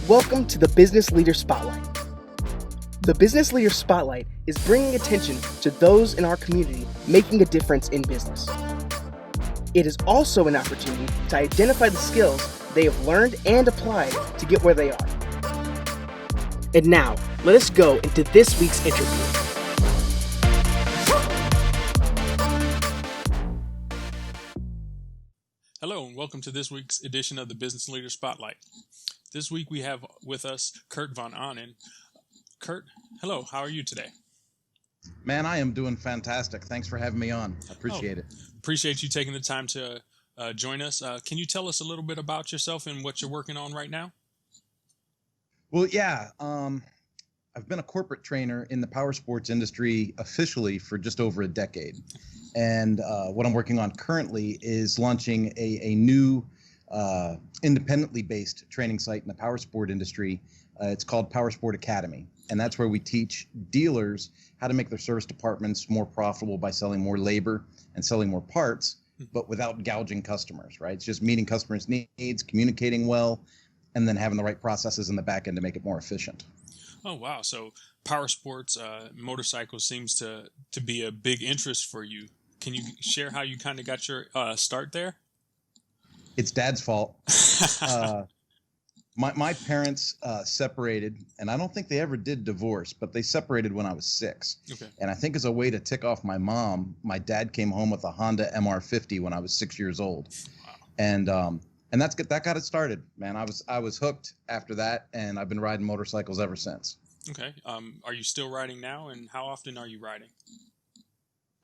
Welcome to the Business Leader Spotlight. The Business Leader Spotlight is bringing attention to those in our community making a difference in business. It is also an opportunity to identify the skills they have learned and applied to get where they are. And now, let us go into this week's interview. Hello and welcome to this week's edition of the Business Leader Spotlight. This week we have with us Kurt von Ahnen. Kurt, hello, how are you today? Man, I am doing fantastic. Thanks for having me on. I appreciate it. Appreciate you taking the time to join us. Can you tell us a little bit about yourself and what you're working on right now? Well, yeah, I've been a corporate trainer in the Powersports industry officially for just over a decade. And what I'm working on currently is launching a new independently based training site in the powersport industry. It's called Powersport Academy. And that's where we teach dealers how to make their service departments more profitable by selling more labor and selling more parts, but without gouging customers, right? It's just meeting customers' needs, communicating well, and then having the right processes in the back end to make it more efficient. Oh, wow. So powersports, motorcycles seems to be a big interest for you. Can you share how you kind of got your start there? It's Dad's fault. My parents separated, and I don't think they ever did divorce, but they separated when I was 6. Okay. And I think as a way to tick off my mom, my dad came home with a Honda MR50 when I was 6 years old. Wow. And that got it started, man. I was hooked after that, and I've been riding motorcycles ever since. Okay. Are you still riding now, and how often are you riding?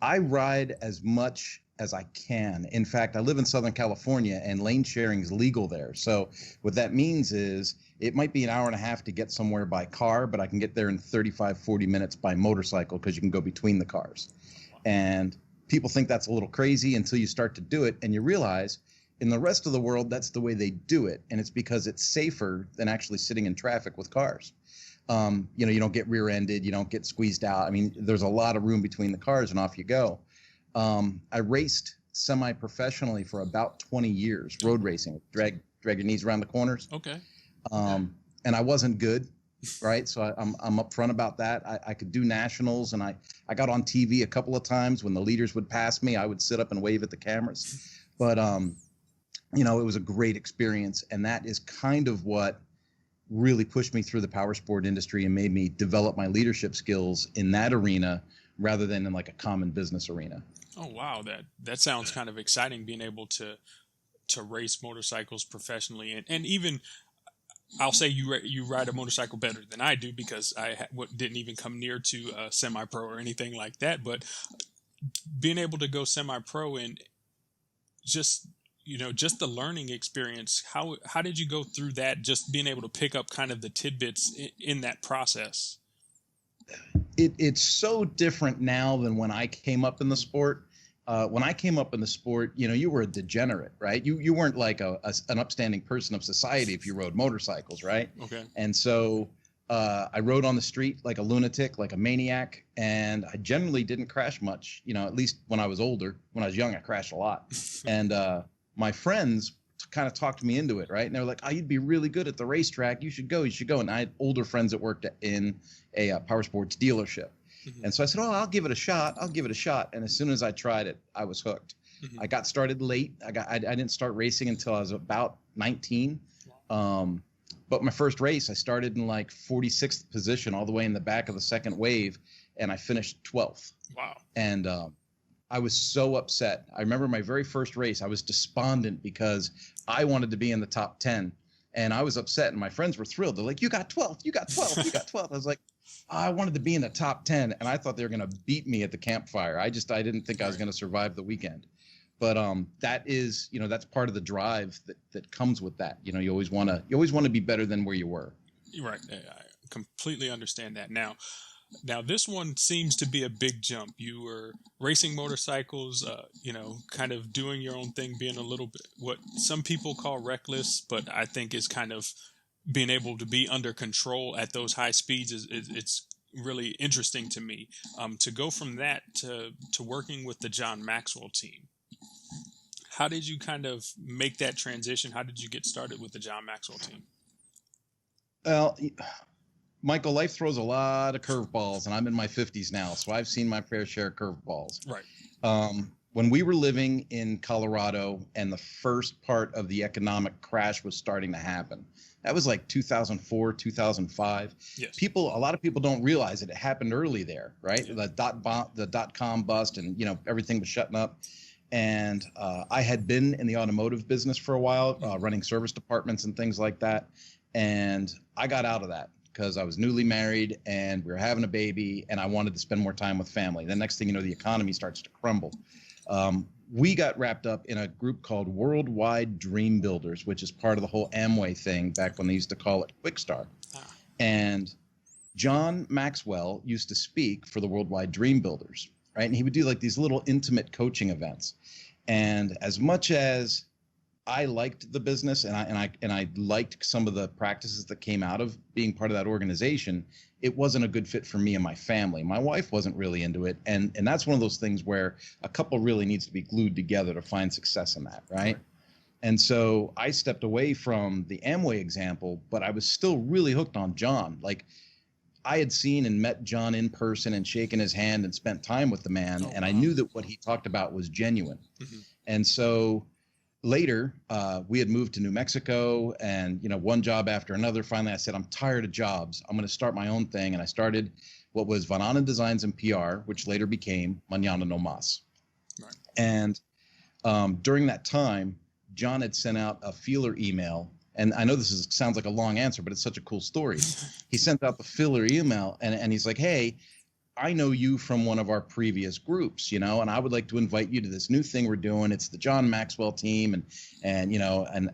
I ride as much as I can. In fact, I live in Southern California, and lane sharing is legal there. So what that means is it might be an hour and a half to get somewhere by car, but I can get there in 35, 40 minutes by motorcycle because you can go between the cars. And people think that's a little crazy until you start to do it, and you realize in the rest of the world, that's the way they do it. And it's because it's safer than actually sitting in traffic with cars. You don't get rear-ended, you don't get squeezed out. I mean, there's a lot of room between the cars and off you go. I raced semi-professionally for about 20 years, road racing, drag your knees around the corners. Okay. And I wasn't good, right? So I'm upfront about that. I could do nationals, and I got on TV a couple of times. When the leaders would pass me, I would sit up and wave at the cameras. But, it was a great experience, and that is kind of what really pushed me through the powersport industry and made me develop my leadership skills in that arena rather than in like a common business arena. Oh, wow. That sounds kind of exciting, being able to race motorcycles professionally. And even, I'll say you ride a motorcycle better than I do because I didn't even come near to semi-pro or anything like that. But being able to go semi-pro and just the learning experience, how did you go through that, just being able to pick up kind of the tidbits in that process? It's so different now than when I came up in the sport. When I came up in the sport, you were a degenerate, right? You weren't like an upstanding person of society if you rode motorcycles, right? Okay. And so I rode on the street like a lunatic, like a maniac, and I generally didn't crash much, at least when I was older. When I was young, I crashed a lot. And my friends kind of talked me into it, right? And they were like, "Oh, you'd be really good at the racetrack. You should go. And I had older friends that worked in a Powersports dealership. Mm-hmm. And so I said, "Oh, I'll give it a shot. And as soon as I tried it, I was hooked. Mm-hmm. I got started late. I didn't start racing until I was about 19. But my first race, I started in like 46th position all the way in the back of the second wave, and I finished 12th. Wow. And I was so upset. I remember my very first race, I was despondent because I wanted to be in the top 10, and I was upset, and my friends were thrilled. They're like, "You got 12th, you got 12th, you got 12th." I was like, I wanted to be in the top 10, and I thought they were going to beat me at the campfire. I didn't think I was going to survive the weekend. But that is, that's part of the drive that comes with that. You always want to be better than where you were. Right. I completely understand that. Now, this one seems to be a big jump. You were racing motorcycles, kind of doing your own thing, being a little bit what some people call reckless, but I think is kind of being able to be under control at those high speeds it's really interesting to me. To go from that to working with the John Maxwell team. How did you kind of make that transition? How did you get started with the John Maxwell team? Well, Michael, life throws a lot of curveballs, and I'm in my 50s now, so I've seen my fair share of curveballs. Right. When we were living in Colorado and the first part of the economic crash was starting to happen, that was like 2004, 2005. Yes. A lot of people don't realize it happened early there, right? Yeah. The dot-com bust, and everything was shutting up. And I had been in the automotive business for a while, running service departments and things like that. And I got out of that because I was newly married and we were having a baby and I wanted to spend more time with family. The next thing you know, the economy starts to crumble. We got wrapped up in a group called Worldwide Dream Builders, which is part of the whole Amway thing back when they used to call it Quickstar. And John Maxwell used to speak for the Worldwide Dream Builders, right? And he would do like these little intimate coaching events. And as much as I liked the business and I liked some of the practices that came out of being part of that organization, it wasn't a good fit for me and my family. My wife wasn't really into it. And that's one of those things where a couple really needs to be glued together to find success in that, right? And so I stepped away from the Amway example, but I was still really hooked on John. Like, I had seen and met John in person and shaken his hand and spent time with the man. And I knew that what he talked about was genuine. And so later, we had moved to New Mexico and, one job after another. Finally, I said, I'm tired of jobs. I'm going to start my own thing. And I started what was Von Ahnen Designs and PR, which later became Mañana No Mas. Right. And during that time, John had sent out a feeler email. And I know this sounds like a long answer, but it's such a cool story. He sent out the feeler email and he's like, hey, I know you from one of our previous groups, and I would like to invite you to this new thing we're doing. It's the John Maxwell team. And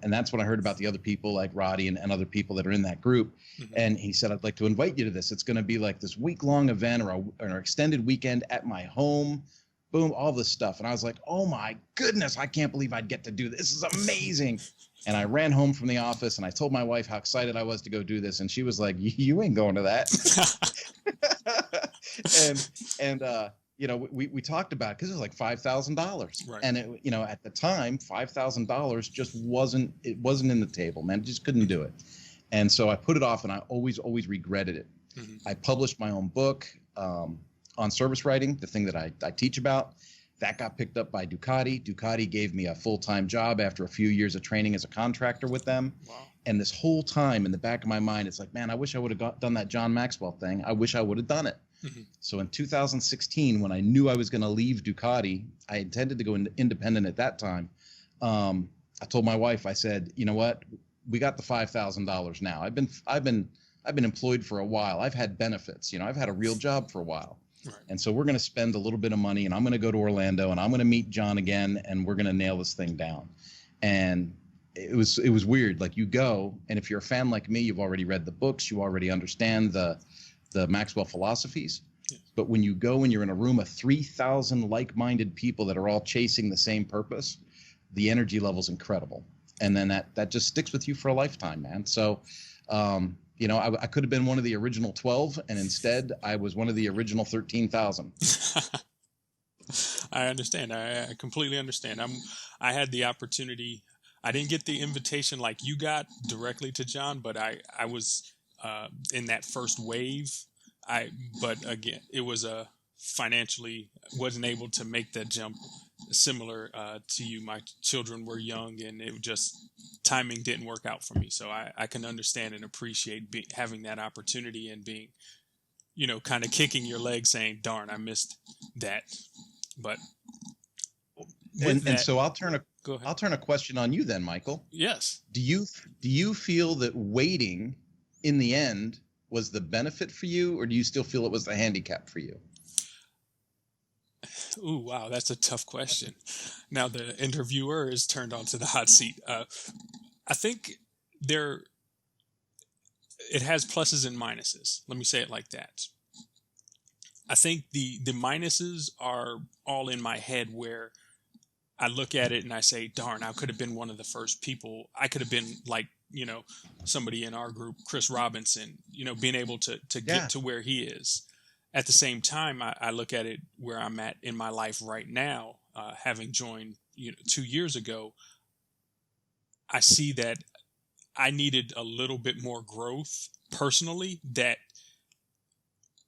that's when I heard about the other people like Roddy and other people that are in that group. And he said, I'd like to invite you to this. It's going to be like this week-long event or an extended weekend at my home. Boom, all this stuff. And I was like, oh my goodness, I can't believe I'd get to do this. This is amazing. And I ran home from the office and I told my wife how excited I was to go do this. And she was like, you ain't going to that. We talked about it because it was like $5,000. Right. And at the time, $5,000 just wasn't in the table, man. Just couldn't do it. And so I put it off and I always regretted it. I published my own book on service writing, the thing that I teach about. That got picked up by Ducati. Ducati gave me a full-time job after a few years of training as a contractor with them. Wow. And this whole time in the back of my mind, it's like, man, I wish I would have done that John Maxwell thing. I wish I would have done it. So in 2016, when I knew I was going to leave Ducati, I intended to go independent at that time. I told my wife, I said, you know what? We got the $5,000 now. I've been employed for a while. I've had benefits. I've had a real job for a while. Right. And so we're going to spend a little bit of money and I'm going to go to Orlando and I'm going to meet John again and we're going to nail this thing down. And it was weird. Like, you go, and if you're a fan like me, you've already read the books, you already understand the Maxwell philosophies. Yeah. But when you go and you're in a room of 3,000 like-minded people that are all chasing the same purpose, the energy level's incredible. And then that just sticks with you for a lifetime, man. So, I could have been one of the original 12, and instead I was one of the original 13,000. I understand. I completely understand. I had the opportunity. I didn't get the invitation like you got directly to John, but I was in that first wave. But again, it was financially wasn't able to make that jump. Similar to you, my children were young, and it just timing didn't work out for me. So I can understand and appreciate having that opportunity and being, kind of kicking your leg, saying, "Darn, I missed that." But so I'll turn a question on you then, Michael. Yes. Do you feel that waiting in the end was the benefit for you, or do you still feel it was the handicap for you? Ooh, wow, that's a tough question. Now the interviewer is turned onto the hot seat. I think it has pluses and minuses. Let me say it like that. I think the minuses are all in my head, where I look at it and I say, darn, I could have been one of the first people. I could have been like, somebody in our group, Chris Robinson, being able to get to where he is. At the same time, I look at it where I'm at in my life right now, having joined 2 years ago. I see that I needed a little bit more growth personally. That,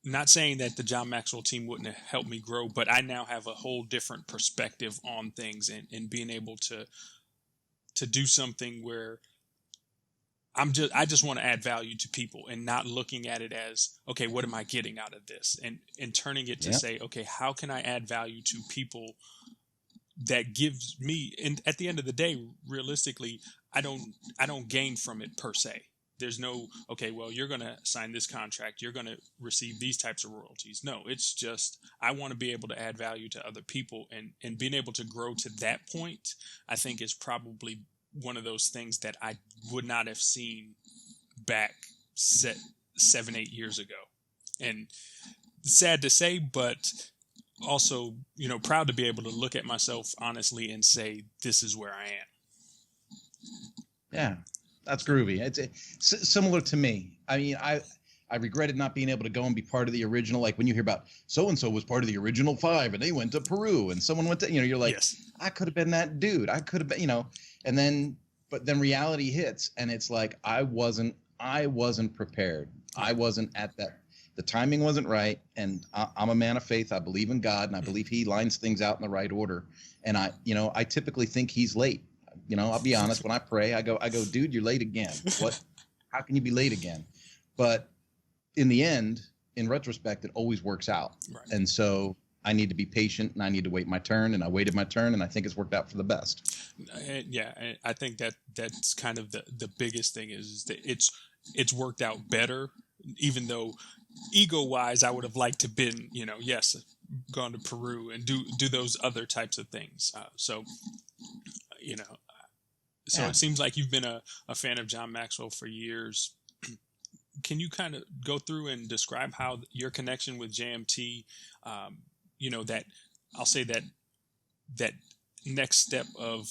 not saying that the John Maxwell team wouldn't have helped me grow, but I now have a whole different perspective on things, and being able to do something where I just want to add value to people, and not looking at it as, okay, what am I getting out of this? And turning it to say, okay, how can I add value to people that gives me, and at the end of the day, realistically, I don't gain from it per se. There's no, okay, well, you're going to sign this contract, you're going to receive these types of royalties. No, it's just, I want to be able to add value to other people, and being able to grow to that point, I think is probably one of those things that I would not have seen back 7-8 years ago. And sad to say, but also, proud to be able to look at myself honestly and say, this is where I am. Yeah, that's groovy. It's similar to me. I mean, I regretted not being able to go and be part of the original. Like when you hear about so-and-so was part of the original 5 and they went to Peru and someone went to, you're like, yes, I could have been that dude. I could have been, but then reality hits and it's like, I wasn't prepared. I wasn't at that. The timing wasn't right. And I'm a man of faith. I believe in God, and I believe he lines things out in the right order. And I typically think he's late. I'll be honest, when I pray, I go, dude, you're late again. What, how can you be late again? But in the end, in retrospect, it always works out. Right. And so I need to be patient, and I need to wait my turn, and I waited my turn, and I think it's worked out for the best. Yeah. I think that's kind of the biggest thing is that it's worked out better, even though ego wise, I would have liked to been, gone to Peru and do those other types of things. So it seems like you've been a fan of John Maxwell for years. Can you kind of go through and describe how your connection with JMT, that I'll say that next step of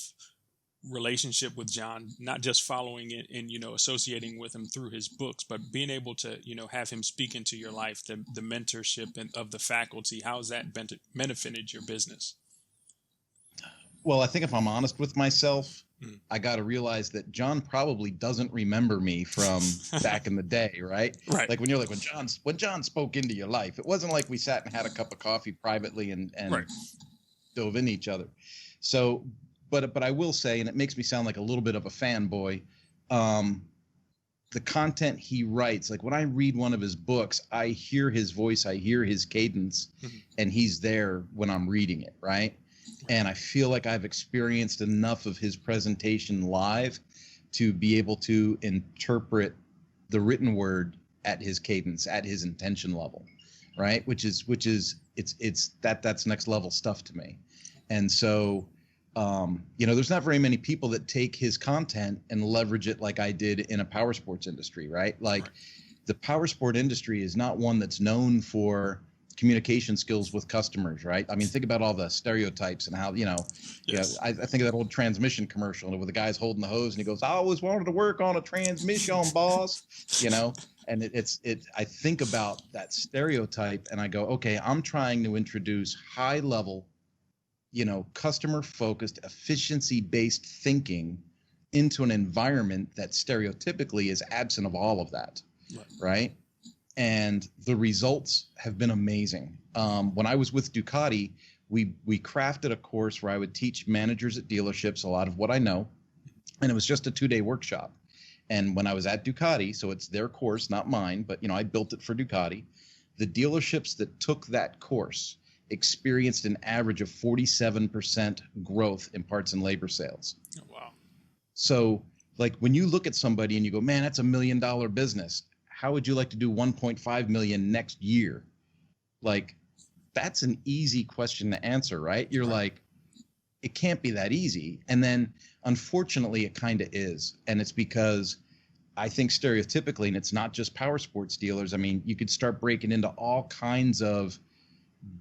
relationship with John, not just following it and, associating with him through his books, but being able to, have him speak into your life, the mentorship of the faculty, how has that benefited your business? Well, I think if I'm honest with myself, I got to realize that John probably doesn't remember me from back in the day, right? Right. Like when you're like, when John spoke into your life, it wasn't like we sat and had a cup of coffee privately and right. dove into each other. So, but I will say, and it makes me sound like a little bit of a fanboy, the content he writes, like when I read one of his books, I hear his voice, I hear his cadence, and he's there when I'm reading it, right? And I feel like I've experienced enough of his presentation live to be able to interpret the written word at his cadence, at his intention level, right? Which is that's next level stuff to me. And so, there's not very many people that take his content and leverage it like I did in a power sports industry, right? Like the power sport industry is not one that's known for communication skills with customers, right? I mean, think about all the stereotypes and how, yes. I think of that old transmission commercial where the guy's holding the hose and he goes, I always wanted to work on a transmission, boss, and I think about that stereotype and I go, okay, I'm trying to introduce high level, customer focused, efficiency based thinking into an environment that stereotypically is absent of all of that, right? And the results have been amazing. When I was with Ducati, we crafted a course where I would teach managers at dealerships a lot of what I know, and it was just a 2-day workshop. And when I was at Ducati, so it's their course, not mine, but I built it for Ducati. The dealerships that took that course experienced an average of 47% growth in parts and labor sales. Oh, wow. So, like when you look at somebody and you go, man, that's $1 million business. How would you like to do 1.5 million next year? Like, that's an easy question to answer, right? You're like, it can't be that easy. And then unfortunately it kind of is. And it's because I think stereotypically, and it's not just power sports dealers. I mean, you could start breaking into all kinds of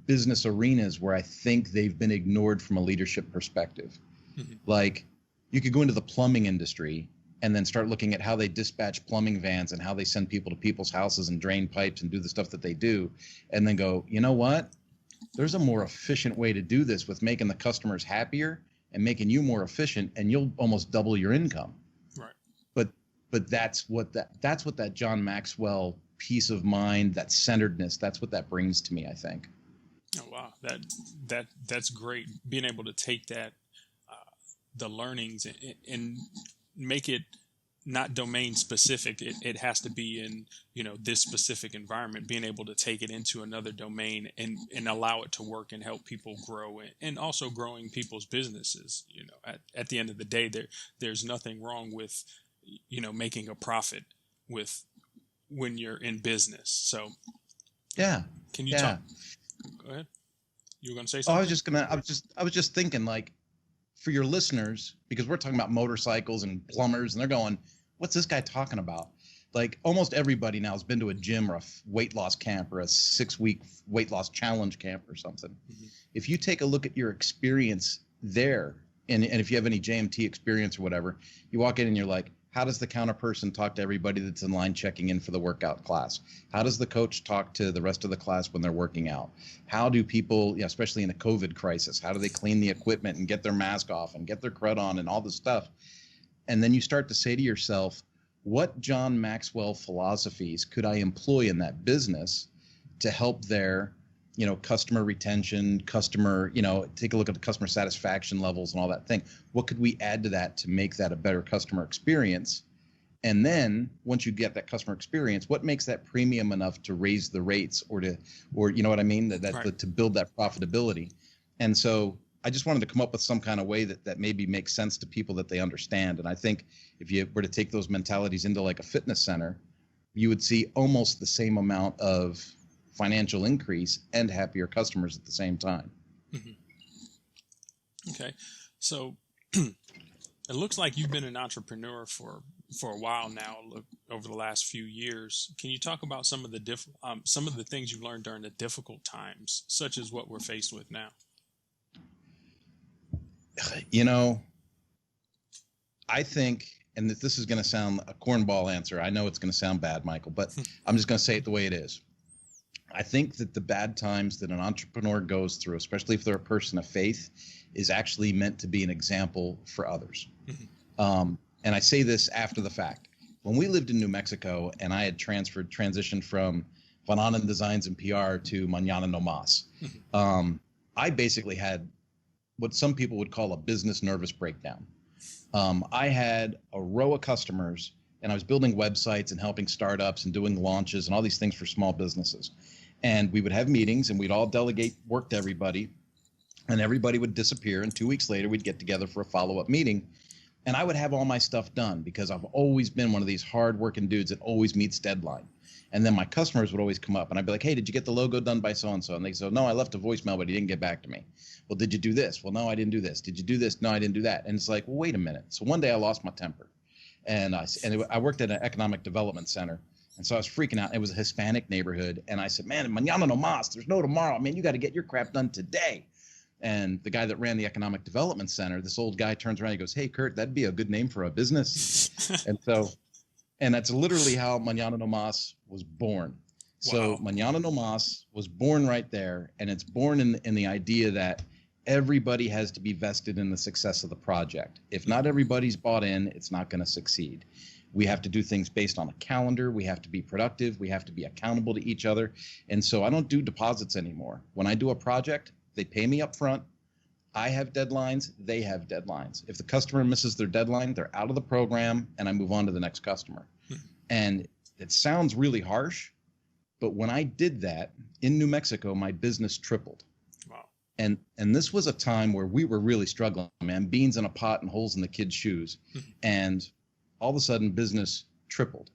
business arenas where I think they've been ignored from a leadership perspective. Mm-hmm. Like you could go into the plumbing industry and then start looking at how they dispatch plumbing vans and how they send people to people's houses and drain pipes and do the stuff that they do. And then go, you know what? There's a more efficient way to do this with making the customers happier and making you more efficient, and you'll almost double your income. Right. But but that's what that John Maxwell peace of mind, that centeredness, that's what that brings to me, I think. Oh wow, that's great. Being able to take that, the learnings, and make it not domain specific. It has to be in, this specific environment. Being able to take it into another domain and allow it to work and help people grow, and also growing people's businesses. At the end of the day, there's nothing wrong with making a profit when you're in business. So yeah, can you talk? Go ahead. You were going to say something? I was just thinking, like, for your listeners, because we're talking about motorcycles and plumbers, and they're going, what's this guy talking about? Like, almost everybody now has been to a gym or a weight loss camp or a 6-week weight loss challenge camp or something. Mm-hmm. If you take a look at your experience there, and if you have any JMT experience or whatever, you walk in and you're like, how does the counter person talk to everybody that's in line checking in for the workout class? How does the coach talk to the rest of the class when they're working out? How do people, especially in a COVID crisis, how do they clean the equipment and get their mask off and get their crud on and all this stuff? And then you start to say to yourself, what John Maxwell philosophies could I employ in that business to help their, customer retention, take a look at the customer satisfaction levels and all that thing. What could we add to that to make that a better customer experience? And then once you get that customer experience, what makes that premium enough to raise the rates or you know what I mean? Right. To build that profitability. And so I just wanted to come up with some kind of way that maybe makes sense to people that they understand. And I think if you were to take those mentalities into like a fitness center, you would see almost the same amount of financial increase and happier customers at the same time. Mm-hmm. Okay. So it looks like you've been an entrepreneur for a while now, over the last few years. Can you talk about some of the things you've learned during the difficult times, such as what we're faced with now? I think, and this is going to sound a cornball answer. I know it's going to sound bad, Michael, but I'm just going to say it the way it is. I think that the bad times that an entrepreneur goes through, especially if they're a person of faith, is actually meant to be an example for others. Mm-hmm. And I say this after the fact. When we lived in New Mexico and I had transitioned from von Ahnen Designs and PR to Mañana No Mas, mm-hmm. I basically had what some people would call a business nervous breakdown. I had a row of customers, and I was building websites and helping startups and doing launches and all these things for small businesses. And we would have meetings and we'd all delegate work to everybody, and everybody would disappear. And 2 weeks later, we'd get together for a follow-up meeting. And I would have all my stuff done because I've always been one of these hard-working dudes that always meets deadline. And then my customers would always come up and I'd be like, hey, did you get the logo done by so-and-so? And they say, no, I left a voicemail, but he didn't get back to me. Well, did you do this? Well, no, I didn't do this. Did you do this? No, I didn't do that. And it's like, well, wait a minute. So one day I lost my temper. And I worked at an economic development center. And so I was freaking out. It was a Hispanic neighborhood. And I said, man, mañana no más. There's no tomorrow. Man, you got to get your crap done today. And the guy that ran the economic development center, this old guy turns around and he goes, hey, Kurt, that'd be a good name for a business. And that's literally how Mañana No Mas was born. Wow. So Mañana No Mas was born right there. And it's born in the idea that everybody has to be vested in the success of the project. If not everybody's bought in, it's not going to succeed. We have to do things based on a calendar. We have to be productive. We have to be accountable to each other. And so I don't do deposits anymore. When I do a project, they pay me up front. I have deadlines. They have deadlines. If the customer misses their deadline, they're out of the program and I move on to the next customer. And it sounds really harsh, but when I did that in New Mexico, my business tripled. Wow. And this was a time where we were really struggling, man, beans in a pot and holes in the kids' shoes. And all of a sudden business tripled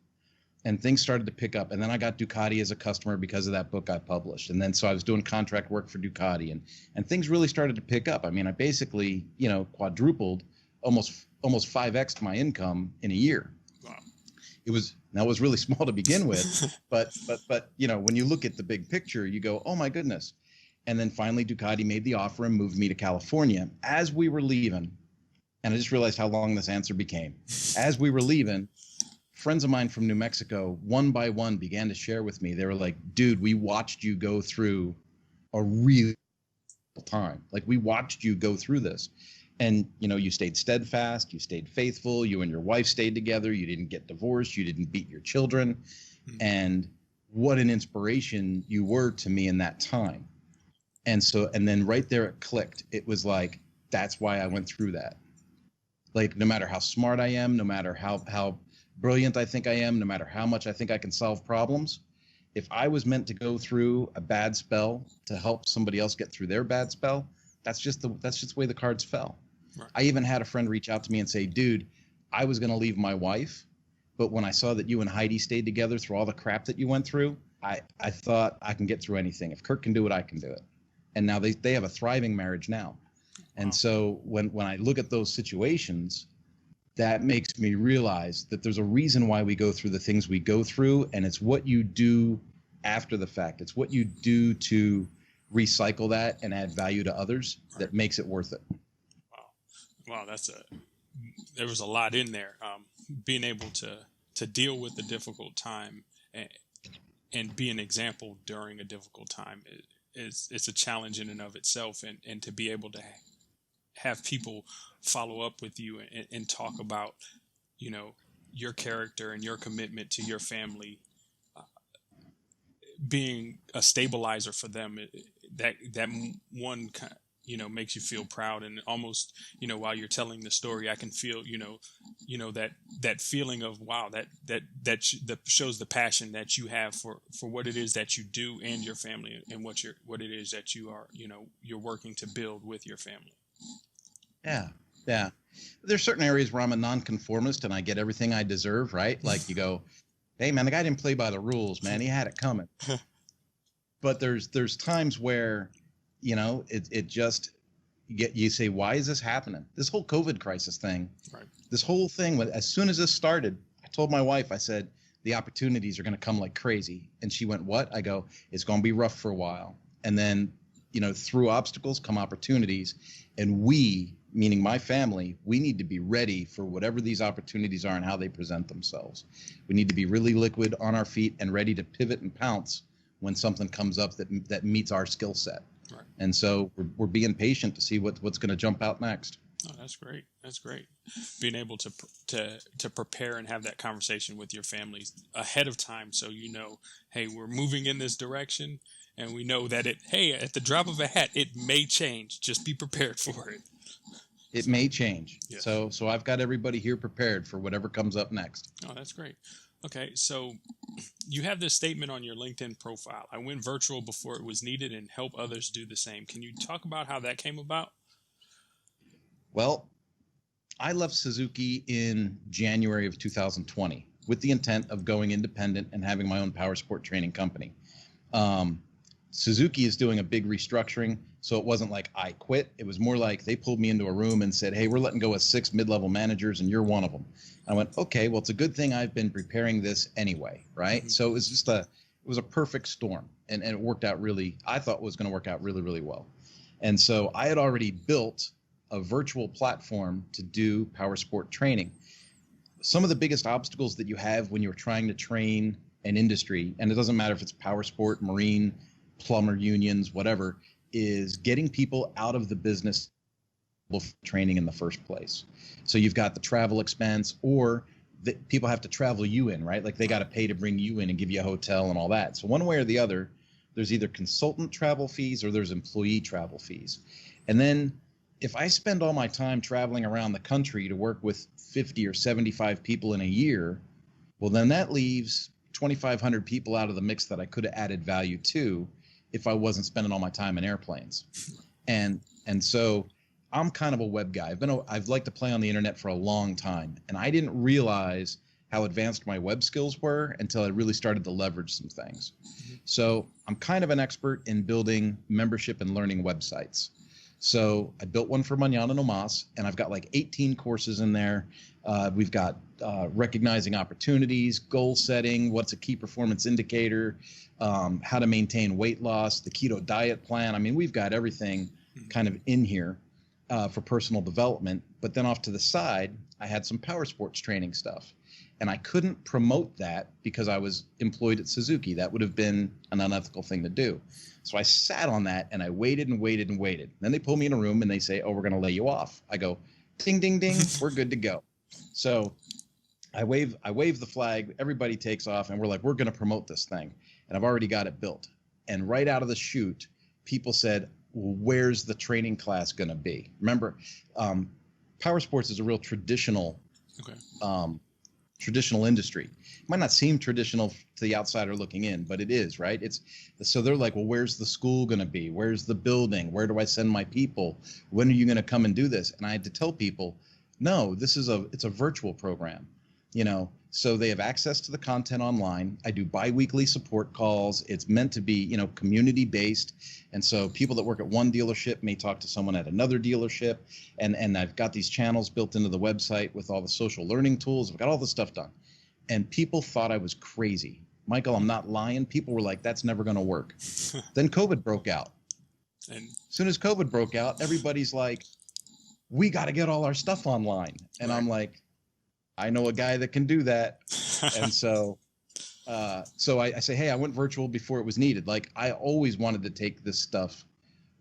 and things started to pick up. And then I got Ducati as a customer because of that book I published. And then so I was doing contract work for Ducati and things really started to pick up. I mean, I basically, quadrupled, almost 5x my income in a year. Wow. It was really small to begin with, but when you look at the big picture, you go, oh my goodness. And then finally Ducati made the offer and moved me to California. As we were leaving, and I just realized how long this answer became. As we were leaving, friends of mine from New Mexico, one by one, began to share with me. They were like, dude, we watched you go through a really time. Like, we watched you go through this. And, you stayed steadfast, you stayed faithful, you and your wife stayed together, you didn't get divorced, you didn't beat your children. Mm-hmm. And what an inspiration you were to me in that time. And then right there it clicked. It was like, that's why I went through that. Like, no matter how smart I am, no matter how brilliant I think I am, no matter how much I think I can solve problems, if I was meant to go through a bad spell to help somebody else get through their bad spell, that's just the way the cards fell. Right. I even had a friend reach out to me and say, dude, I was going to leave my wife, but when I saw that you and Heidi stayed together through all the crap that you went through, I thought I can get through anything. If Kurt can do it, I can do it. And now they have a thriving marriage now. And wow. So when I look at those situations, that makes me realize that there's a reason why we go through the things we go through, and it's what you do after the fact. It's what you do to recycle that and add value to others that makes it worth it. Wow, there was a lot in there. Being able to deal with a difficult time and be an example during a difficult time it's a challenge in and of itself, and to be able to have people follow up with you and talk about, your character and your commitment to your family, being a stabilizer for them, that one makes you feel proud, and almost, while you're telling the story, I can feel, that feeling of, wow, that shows the passion that you have for what it is that you do and your family, and what it is that you are, you're working to build with your family. Yeah. There's certain areas where I'm a nonconformist and I get everything I deserve, right? Like, you go, hey man, the guy didn't play by the rules, man. He had it coming. But there's times where, it just you say, why is this happening? This whole COVID crisis thing, right? This whole thing, as soon as this started, I told my wife, I said, the opportunities are going to come like crazy. And she went, what? I go, it's going to be rough for a while. And then, through obstacles come opportunities. And we, meaning my family, we need to be ready for whatever these opportunities are and how they present themselves. We need to be really liquid, on our feet, and ready to pivot and pounce when something comes up that meets our skill set. Right. And so we're being patient to see what's going to jump out next. Oh, that's great. That's great. Being able to prepare and have that conversation with your families ahead of time, so hey, we're moving in this direction, and we know that at the drop of a hat, it may change. Just be prepared for it. It may change. Yes. So I've got everybody here prepared for whatever comes up next. Oh, that's great. Okay, so you have this statement on your LinkedIn profile. I went virtual before it was needed and help others do the same. Can you talk about how that came about? Well, I left Suzuki in January of 2020 with the intent of going independent and having my own powersport training company. Suzuki is doing a big restructuring, so it wasn't like I quit. It was more like they pulled me into a room and said, hey, we're letting go of 6 mid-level managers, and you're one of them. I went, okay, well, it's a good thing I've been preparing this anyway, right? Mm-hmm. So it was just it was a perfect storm, and it worked out I thought it was going to work out really, really well. And so I had already built a virtual platform to do powersport training. Some of the biggest obstacles that you have when you're trying to train an industry, and it doesn't matter if it's powersport, marine, plumber unions, whatever, is getting people out of the business training in the first place. So you've got the travel expense, or people have to travel you in, right? Like they got to pay to bring you in and give you a hotel and all that. So one way or the other, there's either consultant travel fees or there's employee travel fees. And then if I spend all my time traveling around the country to work with 50 or 75 people in a year, well, then that leaves 2,500 people out of the mix that I could have added value to if I wasn't spending all my time in airplanes. And so I'm kind of a web guy. I've liked to play on the internet for a long time, and I didn't realize how advanced my web skills were until I really started to leverage some things. So I'm kind of an expert in building membership and learning websites. So I built one for Mañana No Mas, and I've got like 18 courses in there. We've got recognizing opportunities, goal setting, what's a key performance indicator, how to maintain weight loss, the keto diet plan. I mean, we've got everything kind of in here. for personal development. But then off to the side, I had some Powersports training stuff. And I couldn't promote that because I was employed at Suzuki. That would have been an unethical thing to do. So I sat on that and I waited and waited and waited. Then they pull me in a room and they say, "Oh, we're going to lay you off." I go, "Ding, ding, ding, we're good to go." So I wave the flag. Everybody takes off and we're like, "We're going to promote this thing." And I've already got it built. And right out of the chute, people said, "Well, where's the training class going to be?" Remember, Powersports is a real traditional industry. It might not seem traditional to the outsider looking in, but it is, right? So they're like, "Well, where's the school going to be? Where's the building? Where do I send my people? When are you going to come and do this?" And I had to tell people, no, it's a virtual program, so they have access to the content online. I do bi-weekly support calls. It's meant to be, community based. And so people that work at one dealership may talk to someone at another dealership. And I've got these channels built into the website with all the social learning tools. I've got all this stuff done. And people thought I was crazy. Michael, I'm not lying. People were like, "That's never going to work." Then COVID broke out. And as soon as COVID broke out, everybody's like, "We got to get all our stuff online." And I'm like, "I know a guy that can do that." And so I say, "Hey, I went virtual before it was needed." Like, I always wanted to take this stuff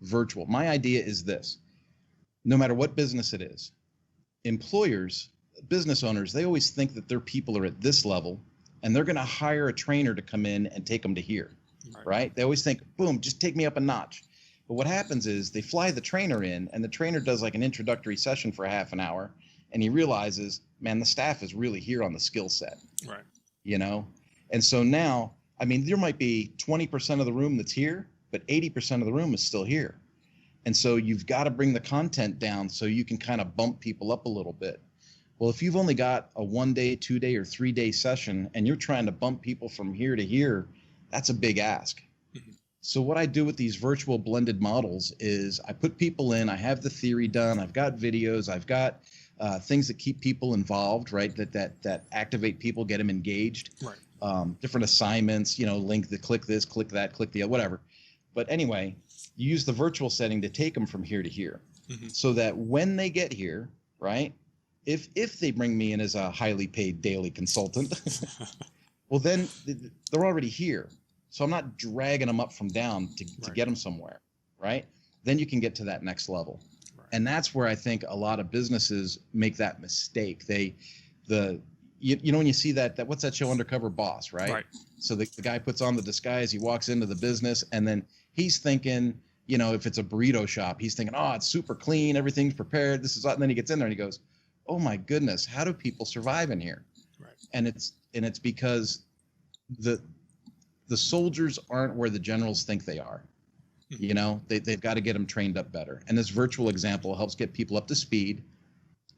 virtual. My idea is this: no matter what business it is, employers, business owners, they always think that their people are at this level and they're going to hire a trainer to come in and take them to here, right? They always think, boom, just take me up a notch. But what happens is they fly the trainer in and the trainer does like an introductory session for half an hour and he realizes, man, the staff is really here on the skill set, right? And so now, I mean, there might be 20% of the room that's here, but 80% of the room is still here. And so you've got to bring the content down so you can kind of bump people up a little bit. Well, if you've only got a 1 day, 2 day, or 3 day session and you're trying to bump people from here to here, that's a big ask. Mm-hmm. So what I do with these virtual blended models is I put people in, I have the theory done, I've got videos, I've got things that keep people involved, right? That activate people, get them engaged. Right. Different assignments, link the click this, click that, click the whatever. But anyway, you use the virtual setting to take them from here to here, so that when they get here, right? If they bring me in as a highly paid daily consultant, well, then they're already here. So I'm not dragging them up from down to get them somewhere, right? Then you can get to that next level. Right. And that's where I think a lot of businesses make that mistake. When you see that what's that show, Undercover Boss, right? So the guy puts on the disguise, he walks into the business, and then he's thinking, if it's a burrito shop, he's thinking, oh, it's super clean, everything's prepared, this is, and then he gets in there and he goes, oh my goodness, how do people survive in here? Right. And it's because the soldiers aren't where the generals think they are. They've got to get them trained up better. And this virtual example helps get people up to speed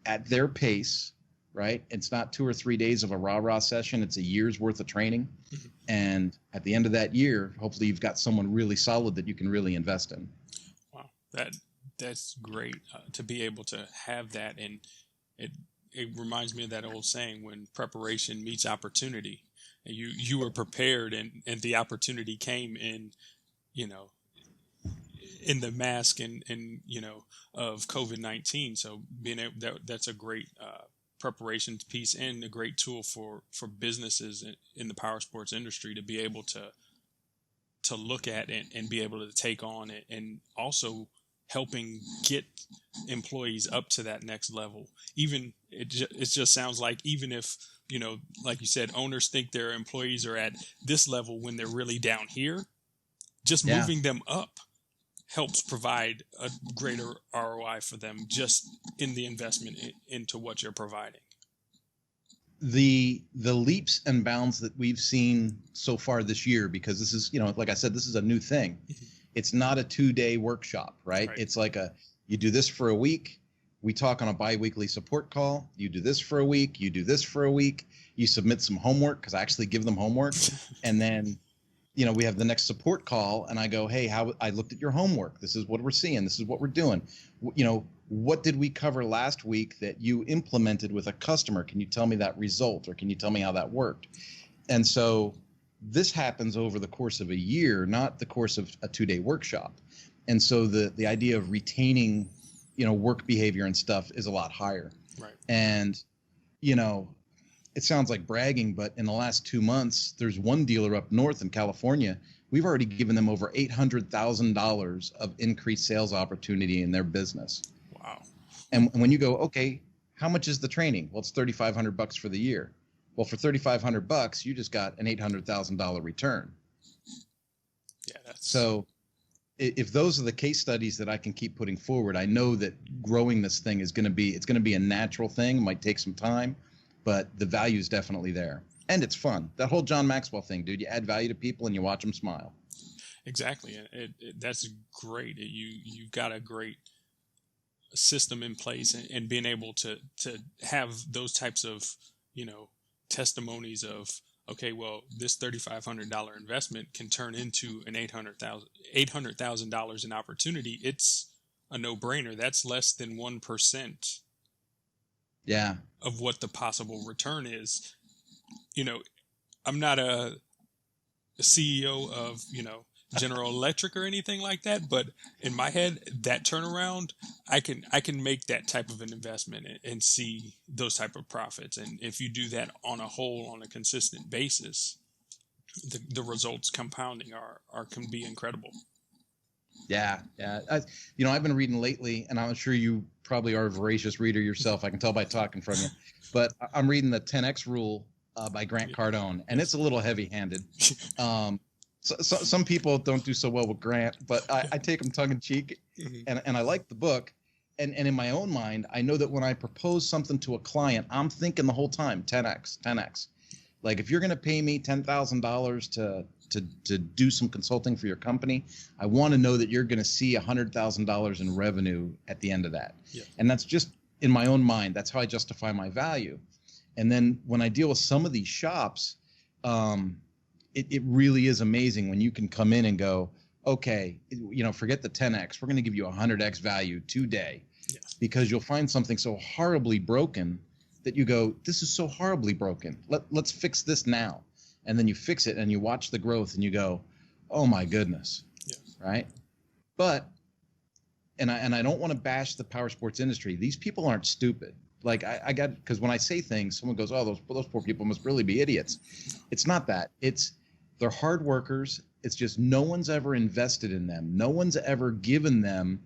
at their pace, right? It's not 2 or 3 days of a rah-rah session. It's a year's worth of training. Mm-hmm. And at the end of that year, hopefully you've got someone really solid that you can really invest in. Wow. That's great to be able to have that. And it reminds me of that old saying, when preparation meets opportunity. And you were prepared and the opportunity came in the mask and of COVID-19. So being able, that's a great preparation piece and a great tool for businesses in the power sports industry to be able to look at and be able to take on it, and also helping get employees up to that next level. Even it just sounds like, even if, like you said, owners think their employees are at this level when they're really down here, just moving them up helps provide a greater ROI for them just in the investment into what you're providing. The leaps and bounds that we've seen so far this year, because this is, like I said, this is a new thing. Mm-hmm. It's not a 2-day workshop, right? It's like you do this for a week. We talk on a bi-weekly support call. You do this for a week. You do this for a week. You submit some homework, because I actually give them homework. And then, we have the next support call and I go, hey, I looked at your homework. This is what we're seeing. This is what we're doing. What did we cover last week that you implemented with a customer? Can you tell me that result, or can you tell me how that worked? And so this happens over the course of a year, not the course of a 2-day workshop. And so the idea of retaining, work behavior and stuff is a lot higher. Right. And, it sounds like bragging, but in the last 2 months, there's one dealer up north in California. We've already given them over $800,000 of increased sales opportunity in their business. Wow. And when you go, okay, how much is the training? Well, it's $3,500 for the year. Well, for $3,500, you just got an $800,000 return. Yeah, so if those are the case studies that I can keep putting forward, I know that growing this thing it's going to be a natural thing. It might take some time, but the value is definitely there. And it's fun. That whole John Maxwell thing, dude, you add value to people and you watch them smile. Exactly. That's great. You've got a great system in place, and being able to have those types of, testimonies of, okay, well, this $3,500 investment can turn into an $800,000 in opportunity. It's a no-brainer. That's less than 1%. Yeah. Of what the possible return is. I'm not a CEO of, General Electric or anything like that, but in my head, that turnaround, I can make that type of an investment and see those type of profits. And if you do that on a consistent basis, the results compounding can be incredible. Yeah. I've been reading lately, and I'm sure you probably are a voracious reader yourself. I can tell by talking from you, but I'm reading the 10X Rule by Grant Cardone, and it's a little heavy-handed. So some people don't do so well with Grant, but I take him tongue in cheek, and I like the book. And in my own mind, I know that when I propose something to a client, I'm thinking the whole time 10X. Like, if you're going to pay me $10,000 to do some consulting for your company, I want to know that you're going to see $100,000 in revenue at the end of that. Yeah. And that's just in my own mind. That's how I justify my value. And then when I deal with some of these shops, it really is amazing when you can come in and go, okay, forget the 10X. We're going to give you 100X value today. Yes. Because you'll find something so horribly broken that you go, this is so horribly broken. Let's fix this now. And then you fix it and you watch the growth and you go, oh my goodness. Yeah. Right. But, and I don't want to bash the power sports industry. These people aren't stupid. Like because when I say things, someone goes, oh, those poor people must really be idiots. It's not that. They're hard workers. It's just no one's ever invested in them. No one's ever given them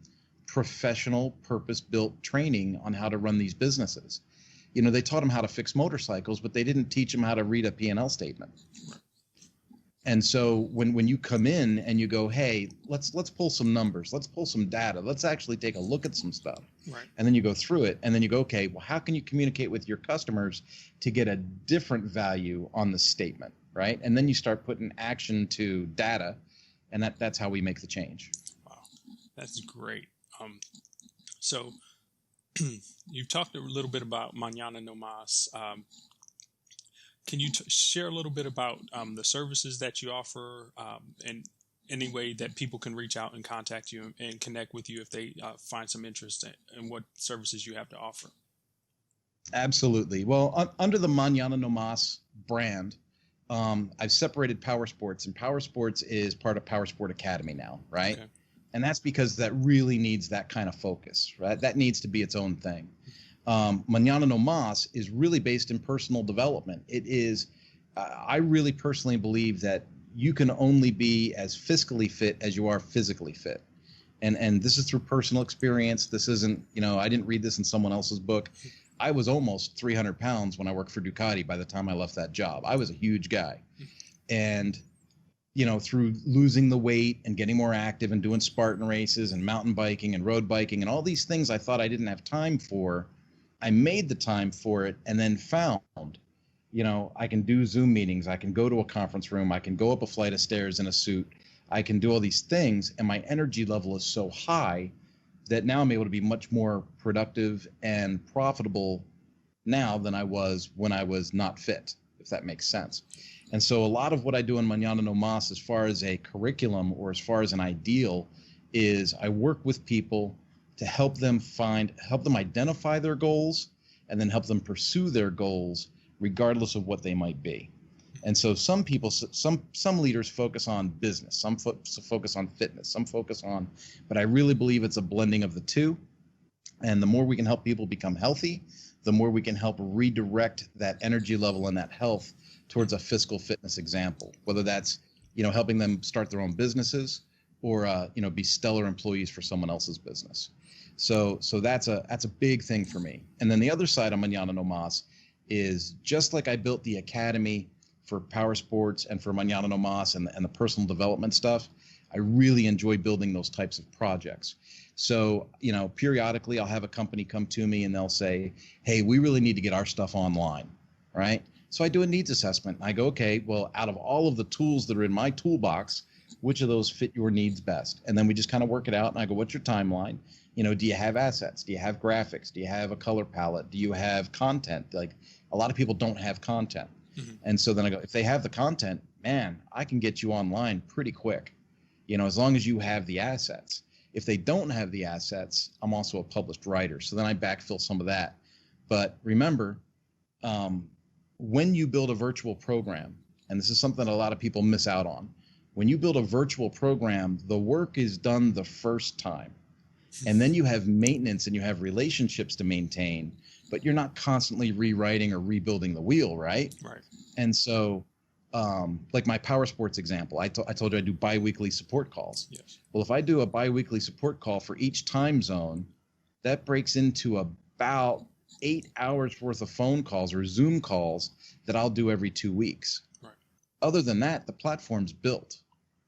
professional, purpose-built training on how to run these businesses. They taught them how to fix motorcycles, but they didn't teach them how to read a P&L statement. And so when you come in and you go, hey, let's pull some numbers, let's pull some data, let's actually take a look at some stuff. Right. And then you go through it and then you go, okay, well, how can you communicate with your customers to get a different value on the statement, right? And then you start putting action to data, and that's how we make the change. Wow, that's great. So you've talked a little bit about Mañana No Mas. Can you share a little bit about the services that you offer, and any way that people can reach out and contact you and connect with you if they find some interest in what services you have to offer? Absolutely. Well, under the Mañana No Mas brand, I've separated Powersports, and Powersports is part of Powersport Academy now, right? Okay. And that's because that really needs that kind of focus, right? That needs to be its own thing. Mañana No Mas is really based in personal development. It is, I really personally believe that you can only be as fiscally fit as you are physically fit. And this is through personal experience. This isn't, I didn't read this in someone else's book. I was almost 300 pounds when I worked for Ducati by the time I left that job. I was a huge guy. And, through losing the weight and getting more active and doing Spartan races and mountain biking and road biking and all these things I thought I didn't have time for, I made the time for it and then found, I can do Zoom meetings. I can go to a conference room. I can go up a flight of stairs in a suit. I can do all these things. And my energy level is so high that now I'm able to be much more productive and profitable now than I was when I was not fit, if that makes sense. And so a lot of what I do in Mañana No Mas as far as a curriculum or as far as an ideal is I work with people to help them identify their goals and then help them pursue their goals regardless of what they might be. And so some people, some leaders focus on business, some focus on fitness, some focus on, but I really believe it's a blending of the two. And the more we can help people become healthy, the more we can help redirect that energy level and that health towards a fiscal fitness example, whether that's, helping them start their own businesses or, be stellar employees for someone else's business. So that's a big thing for me. And then the other side of Mañana No Mas is, just like I built the academy for Powersports and for Mañana No Mas and the personal development stuff, I really enjoy building those types of projects. So, periodically I'll have a company come to me and they'll say, hey, we really need to get our stuff online, right? So I do a needs assessment. I go, okay, well, out of all of the tools that are in my toolbox, which of those fit your needs best? And then we just kind of work it out. And I go, what's your timeline? Do you have assets? Do you have graphics? Do you have a color palette? Do you have content? Like, a lot of people don't have content. Mm-hmm. And so then I go, if they have the content, man, I can get you online pretty quick, as long as you have the assets. If they don't have the assets, I'm also a published writer. So then I backfill some of that. But remember, when you build a virtual program, and this is something a lot of people miss out on, when you build a virtual program, the work is done the first time. And then you have maintenance and you have relationships to maintain, but you're not constantly rewriting or rebuilding the wheel, right? Right. And so, like my Powersports example, I told you I do biweekly support calls. Yes. Well, if I do a biweekly support call for each time zone, that breaks into about 8 hours worth of phone calls or Zoom calls that I'll do every 2 weeks. Right. Other than that, the platform's built.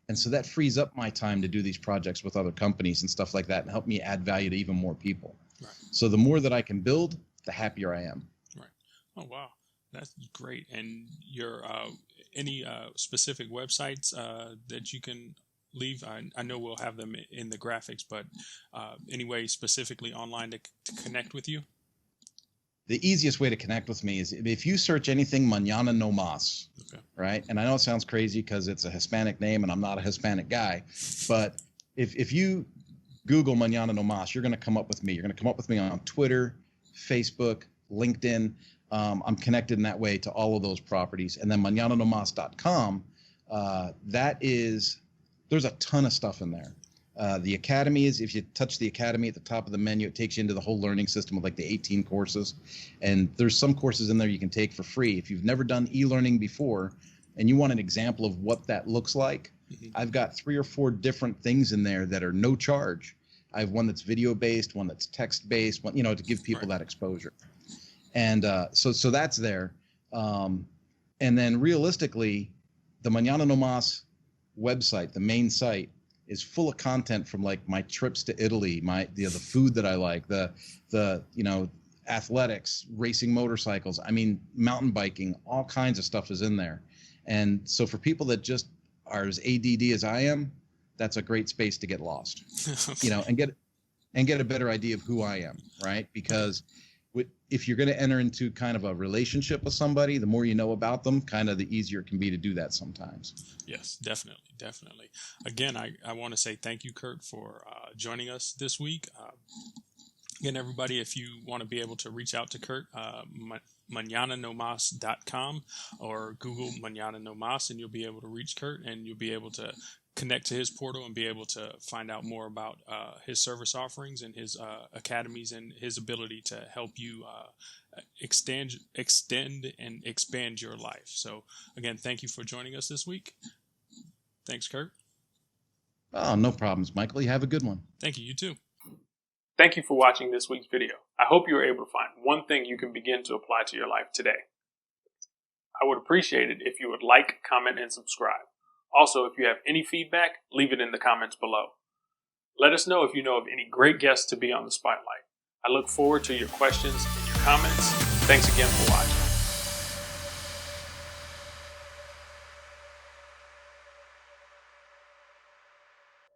And so that frees up my time to do these projects with other companies and stuff like that and help me add value to even more people. Right. So the more that I can build, the happier I am. Right. Oh, wow. That's great. And your any specific websites that you can leave? I know we'll have them in the graphics, but any way specifically online to connect with you? The easiest way to connect with me is if you search anything Mañana No Mas, okay, right? And I know it sounds crazy because it's a Hispanic name and I'm not a Hispanic guy, but if you Google Mañana No Mas, you're going to come up with me. You're going to come up with me on Twitter, Facebook, LinkedIn. I'm connected in that way to all of those properties. And then mañananomas.com, there's a ton of stuff in there. The academy is, if you touch the academy at the top of the menu, it takes you into the whole learning system with like the 18 courses. And there's some courses in there you can take for free. If you've never done e-learning before and you want an example of what that looks like, mm-hmm. I've got 3 or 4 different things in there that are no charge. I have one that's video based, one that's text based, one, to give people that exposure. And so that's there. And then realistically, the Mañana No Mas website, the main site, is full of content from like my trips to Italy, the food that I like, the athletics, racing motorcycles. I mean, mountain biking, all kinds of stuff is in there. And so for people that just are as ADD as I am, that's a great space to get lost, and get a better idea of who I am, right? Because if you're going to enter into kind of a relationship with somebody, the more you know about them, kind of the easier it can be to do that sometimes. Yes, definitely. Again, I want to say thank you, Kurt, for joining us this week. Again, everybody, if you want to be able to reach out to Kurt, mañananomas.com or Google Mañana No Mas, and you'll be able to reach Kurt, and you'll be able to connect to his portal and be able to find out more about his service offerings and his academies and his ability to help you extend and expand your life. So again, thank you for joining us this week. Thanks, Kurt. Oh, no problems, Michael. You have a good one. Thank you. You too. Thank you for watching this week's video. I hope you were able to find one thing you can begin to apply to your life today. I would appreciate it if you would like, comment, and subscribe. Also, if you have any feedback, leave it in the comments below. Let us know if you know of any great guests to be on the spotlight. I look forward to your questions and your comments. Thanks again for watching.